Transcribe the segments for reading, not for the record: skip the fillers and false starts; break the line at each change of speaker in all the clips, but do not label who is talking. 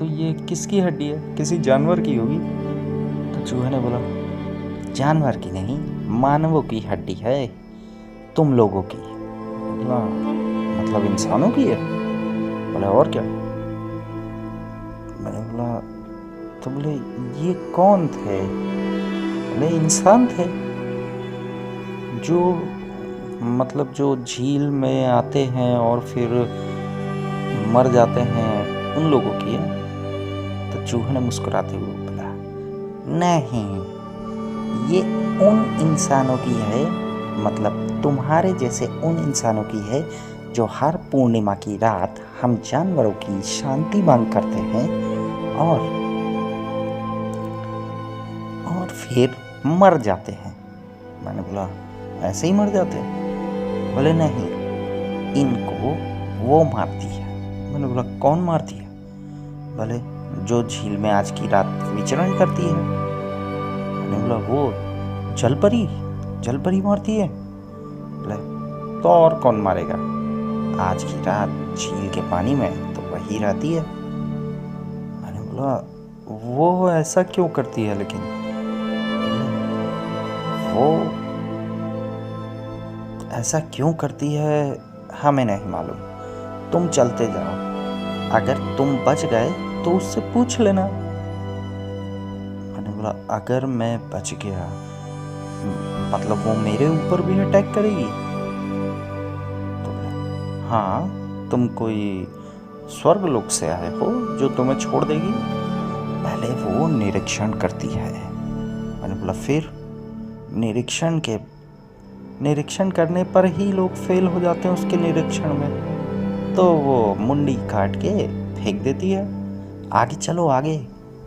तो ये किसकी हड्डी है? किसी जानवर की होगी। तो चूहे ने बोला, जानवर की नहीं, मानवों की हड्डी है, तुम लोगों की। बोला, मतलब इंसानों की है? बोले और क्या? मैंने बोला, तो बोले ये कौन थे? बोले इंसान थे, जो मतलब जो झील में आते हैं और फिर मर जाते हैं, उन लोगों की है। तो चूहे ने मुस्कुराते हुए बोला, नहीं, ये उन इंसानों की है, मतलब तुम्हारे जैसे उन इंसानों की है जो हर पूर्णिमा की रात हम जानवरों की शांति मांग करते हैं और फिर मर जाते हैं। मैंने बोला, ऐसे ही मर जाते हैं? बोले नहीं, इनको वो मारती है। मैंने बोला, कौन मारती है? बोले, जो झील में आज की रात विचरण करती है। मैंने बोला, वो जलपरी मारती है? बोले, तो और कौन मारेगा? आज की रात झील के पानी में तो वही रहती है। मैंने बोला, वो ऐसा क्यों करती है लेकिन? वो ऐसा क्यों करती है हमें नहीं मालूम, तुम चलते जाओ, अगर तुम बच गए तो उससे पूछ लेना। मैंने बोला, अगर मैं बच गया मतलब वो मेरे ऊपर भी अटैक करेगी? तो बोला, हाँ, तुम कोई स्वर्ग लोक से आए हो जो तुम्हें छोड़ देगी? पहले वो निरीक्षण करती है। मैंने बोला, फिर? निरीक्षण करने पर ही लोग फेल हो जाते हैं उसके निरीक्षण में, तो वो मुंडी काट के फेंक देती है। आगे चलो, आगे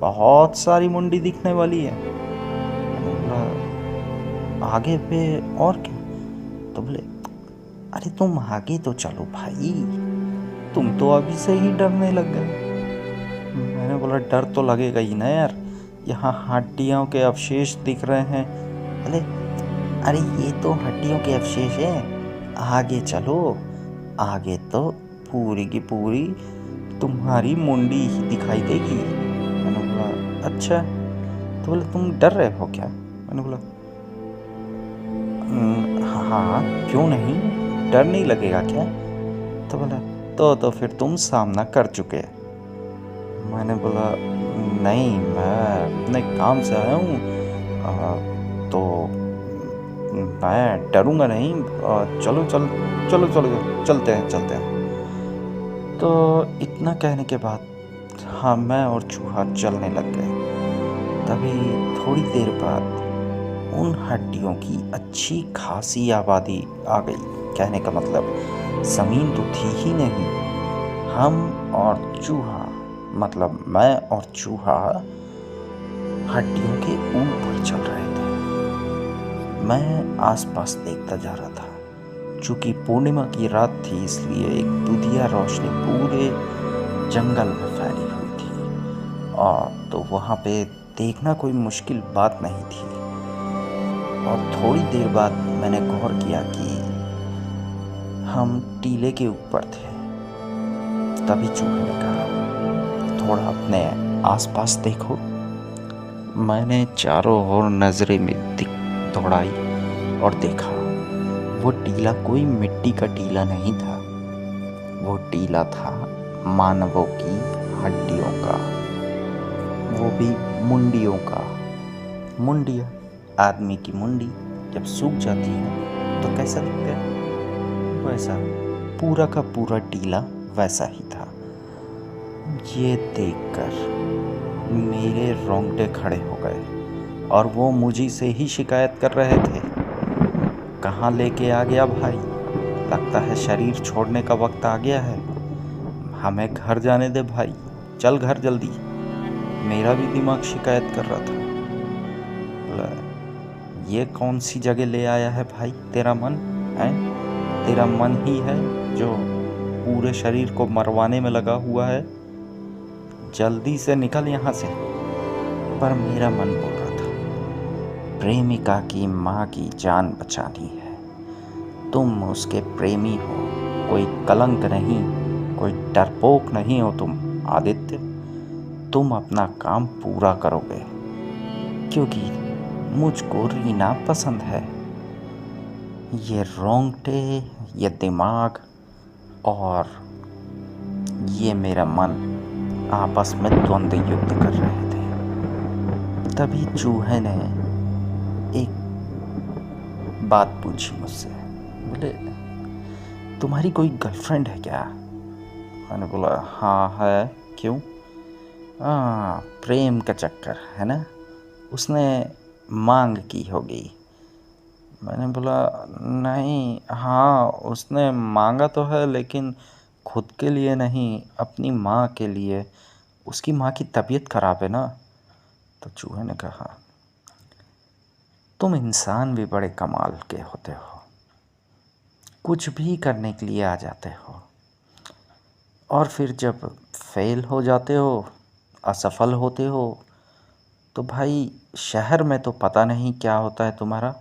बहुत सारी मुंडी दिखने वाली है। मैंने बोला, आगे पे और क्या? तो बोले, अरे तुम आगे तो चलो भाई, तुम तो अभी से ही डरने लग गए। मैंने बोला, डर तो लगेगा ही ना यार, यहाँ हड्डियों के अवशेष दिख रहे हैं। बोले, अरे ये तो हड्डियों के अवशेष है, आगे चलो, आगे तो पूरी की पूरी तुम्हारी मुंडी ही दिखाई देगी। मैंने बोला, अच्छा। तो बोले, तुम डर रहे हो क्या? मैंने बोला, हाँ, क्यों नहीं, डर नहीं लगेगा क्या? तो बोला, तो फिर तुम सामना कर चुके। मैंने बोला, नहीं, मैं अपने काम से आया हूँ, तो मैं डरूंगा नहीं, चलो चलते हैं। तो इतना कहने के बाद हाँ, मैं और चूहा चलने लग गए। तभी थोड़ी देर बाद उन हड्डियों की अच्छी खासी आबादी आ गई। कहने का मतलब, ज़मीन तो थी ही नहीं, हम और चूहा, मतलब मैं और चूहा हड्डियों के ऊपर चल रहे थे। मैं आसपास देखता जा रहा था। चूँकि पूर्णिमा की रात थी, इसलिए एक दुधिया रोशनी पूरे जंगल में फैली हुई थी, और तो वहाँ पे देखना कोई मुश्किल बात नहीं थी। और थोड़ी देर बाद मैंने गौर किया कि हम टीले के ऊपर थे। तभी चूहे ने कहा, थोड़ा अपने आसपास देखो। मैंने चारों ओर नजरें में दौड़ाई और देखा, वो टीला कोई मिट्टी का टीला नहीं था, वो टीला था मानवों की हड्डियों का, वो भी मुंडियों का। मुंडियाँ, आदमी की मुंडी जब सूख जाती है तो कैसा दिखता है, वैसा पूरा का पूरा टीला वैसा ही था। ये देखकर मेरे रोंगटे खड़े हो गए, और वो मुझी से ही शिकायत कर रहे थे, कहाँ लेके आ गया भाई, लगता है शरीर छोड़ने का वक्त आ गया है, हमें घर जाने दे भाई, चल घर जल्दी। मेरा भी दिमाग शिकायत कर रहा था। बोला, ये कौन सी जगह ले आया है भाई तेरा मन है? तेरा मन ही है जो पूरे शरीर को मरवाने में लगा हुआ है, जल्दी से निकल यहाँ से। पर मेरा मन बोल रहा था, प्रेमिका की माँ की जान बचानी है, तुम उसके प्रेमी हो, कोई कलंक नहीं, कोई डरपोक नहीं हो तुम आदित्य। तुम अपना काम पूरा करोगे, क्योंकि मुझको रीना पसंद है। ये रोंगटे, ये दिमाग और ये मेरा मन आपस में द्वंद्व युद्ध कर रहे थे। तभी चूहे ने एक बात पूछी मुझसे, बोले तुम्हारी कोई गर्लफ्रेंड है क्या? मैंने बोला हाँ है, क्यों? हाँ, प्रेम का चक्कर है ना, उसने मांग की होगी। मैंने बोला नहीं, हाँ उसने मांगा तो है, लेकिन खुद के लिए नहीं, अपनी माँ के लिए। उसकी माँ की तबीयत ख़राब है ना। तो चूहे ने कहा तुम इंसान भी बड़े कमाल के होते हो, कुछ भी करने के लिए आ जाते हो, और फिर जब फेल हो जाते हो, असफल होते हो, तो भाई शहर में तो पता नहीं क्या होता है तुम्हारा,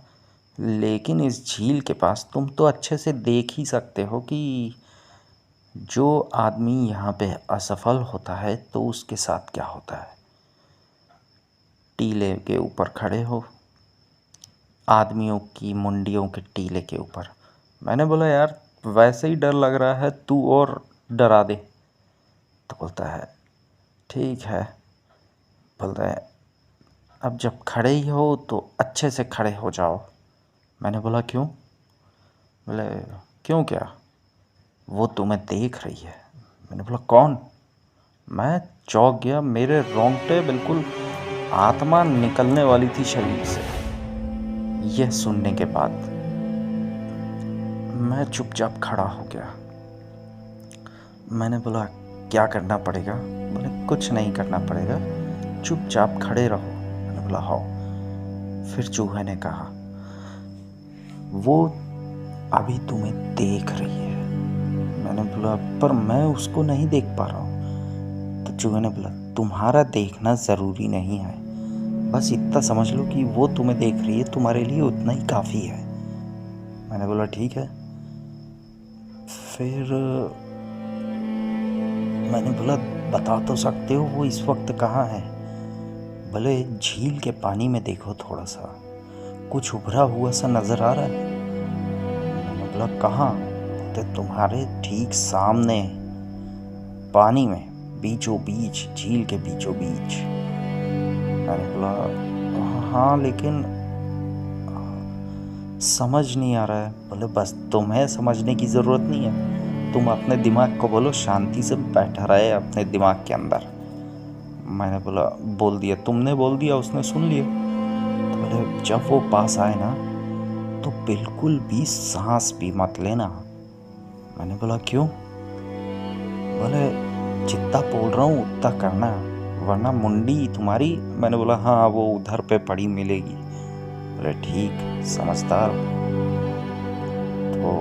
लेकिन इस झील के पास तुम तो अच्छे से देख ही सकते हो कि जो आदमी यहाँ पे असफल होता है तो उसके साथ क्या होता है। टीले के ऊपर खड़े हो, आदमियों की मुंडियों के टीले के ऊपर। मैंने बोला यार वैसे ही डर लग रहा है, तू और डरा दे। तो बोलता है ठीक है। बोलता है अब जब खड़े ही हो तो अच्छे से खड़े हो जाओ। मैंने बोला क्यों? बोले क्यों क्या? वो तुम्हें देख रही है। मैंने बोला कौन? मैं चौंक गया, मेरे रोंगटे बिल्कुल आत्मा निकलने वाली थी शरीर से। यह सुनने के बाद मैं चुपचाप खड़ा हो गया। मैंने बोला क्या करना पड़ेगा? बोले कुछ नहीं करना पड़ेगा, चुपचाप खड़े रहो। मैंने बोला हाँ। फिर चूहे ने कहा वो अभी तुम्हें देख रही है। मैंने बोला पर मैं उसको नहीं देख पा रहा हूँ। तो चूहे ने बोला तुम्हारा देखना ज़रूरी नहीं है, बस इतना समझ लो कि वो तुम्हें देख रही है, तुम्हारे लिए उतना ही काफ़ी है। मैंने बोला ठीक है। फिर मैंने बोला बता तो सकते हो वो इस वक्त कहाँ है? भले झील के पानी में देखो, थोड़ा सा कुछ उभरा हुआ सा नज़र आ रहा है। मैंने बोला कहाँ? तो तुम्हारे ठीक सामने, पानी में, बीचों बीच, झील के बीचों बीच। मैंने बोला हाँ लेकिन समझ नहीं आ रहा है। बोले बस तुम्हें समझने की ज़रूरत नहीं है, तुम अपने दिमाग को बोलो शांति से बैठा रहे अपने दिमाग के अंदर। मैंने बोला बोल दिया, तुमने बोल दिया, उसने सुन लिया। तो बोले जब वो पास आए ना तो बिल्कुल भी सांस भी मत लेना। मैंने बोला क्यों? बोले जितना बोल रहा हूँ उतना करना, वरना मुंडी तुम्हारी। मैंने बोला हाँ वो उधर पे पड़ी मिलेगी। बोले ठीक, समझदार। तो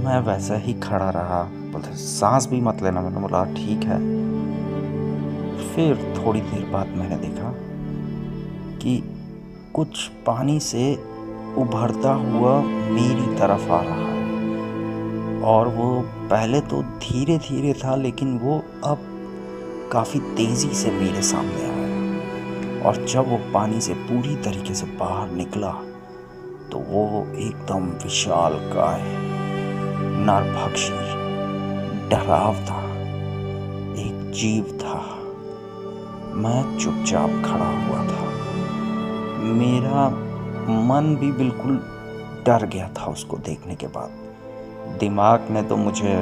मैं वैसा ही खड़ा रहा। बोले सांस भी मत लेना। मैंने बोला ठीक है। फिर थोड़ी देर बाद मैंने देखा कि कुछ पानी से उभरता हुआ मेरी तरफ आ रहा है, और वो पहले तो धीरे धीरे था, लेकिन वो अब काफ़ी तेज़ी से मेरे सामने आया। और जब वो पानी से पूरी तरीके से बाहर निकला तो वो एकदम विशाल काय, नरभक्षी, डरावना एक जीव था। मैं चुपचाप खड़ा हुआ था। मेरा मन भी बिल्कुल डर गया था उसको देखने के बाद। दिमाग ने तो मुझे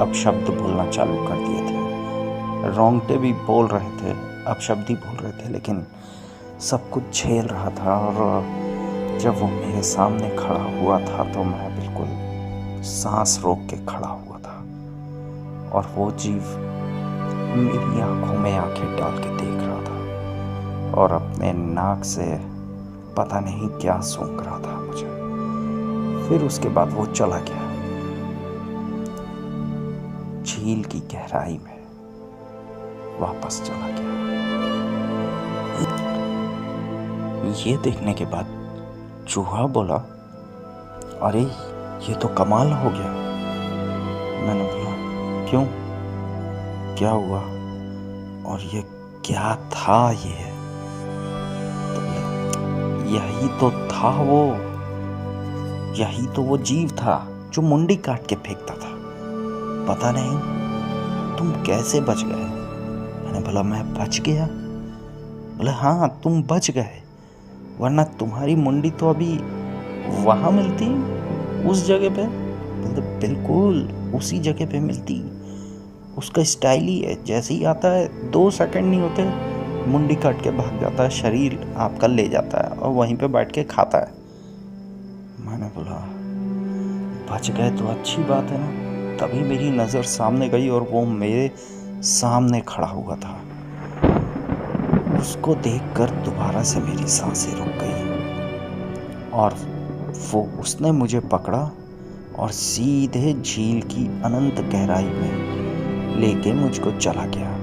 अपशब्द बोलना चालू कर दिए थे, रोंगटे भी बोल रहे थे, अपशब्द ही बोल रहे थे, लेकिन सब कुछ झेल रहा था। और जब वो मेरे सामने खड़ा हुआ था तो मैं बिल्कुल सांस रोक के खड़ा हुआ था, और वो जीव मेरी आंखों में आंखें डाल के देख रहा था, और अपने नाक से पता नहीं क्या सूंघ रहा था मुझे। फिर उसके बाद वो चला गया झील की गहराई में, वापस चला गया। ये देखने के बाद चूहा बोला अरे ये तो कमाल हो गया। मैंने बोला क्यों, क्या हुआ? और ये क्या था ये? तो यही तो था वो, यही तो वो जीव था जो मुंडी काट के फेंकता था। पता नहीं तुम कैसे बच गए। मैंने बोला मैं बच गया? बोले हाँ तुम बच गए, वरना तुम्हारी मुंडी तो अभी वहाँ मिलती, उस जगह पे। बोलते बिल्कुल उसी जगह पे मिलती। उसका स्टाइल ही है, जैसे ही आता है 2 सेकंड नहीं होते मुंडी काट के भाग जाता है, शरीर आपका ले जाता है और वहीं पे बैठ के खाता है। मैंने बोला बच गए तो अच्छी बात है ना। तभी मेरी नज़र सामने गई और वो मेरे सामने खड़ा हुआ था। उसको देखकर दोबारा से मेरी सांसें रुक गई और वो उसने मुझे पकड़ा और सीधे झील की अनंत गहराई में लेके मुझको चला गया।